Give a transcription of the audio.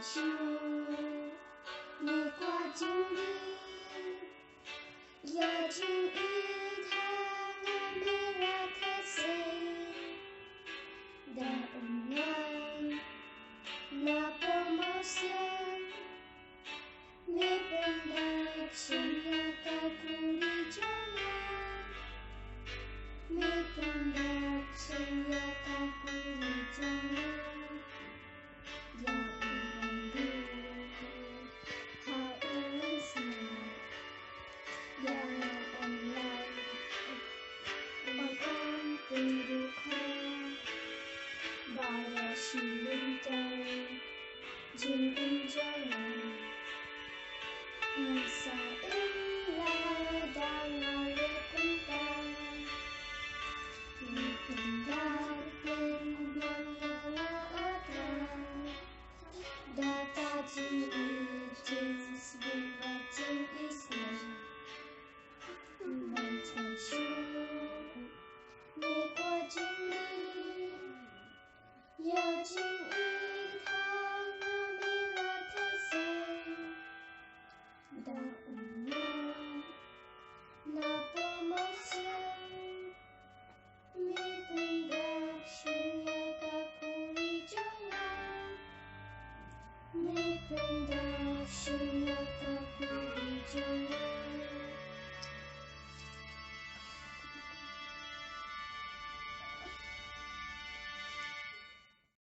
修，你挂经历，有经历他那米拉克西的恩爱，那波冒险，你本的情要该鼓励着我，你本的情要该鼓励着我。要无人路，好无人行，要有恩来，我看不如看，把我心灵的经营着我，你撒引来到哪里碰到，你碰到边边的那个。Data Jesus Vivatin Islam Mình thành xuống Đi qua chính lý Giờ chính ý thang Nami là thế giới Đã ủng nhau Na po mo siya Mi pindag siya kakuli jalan你本的是那个不理解。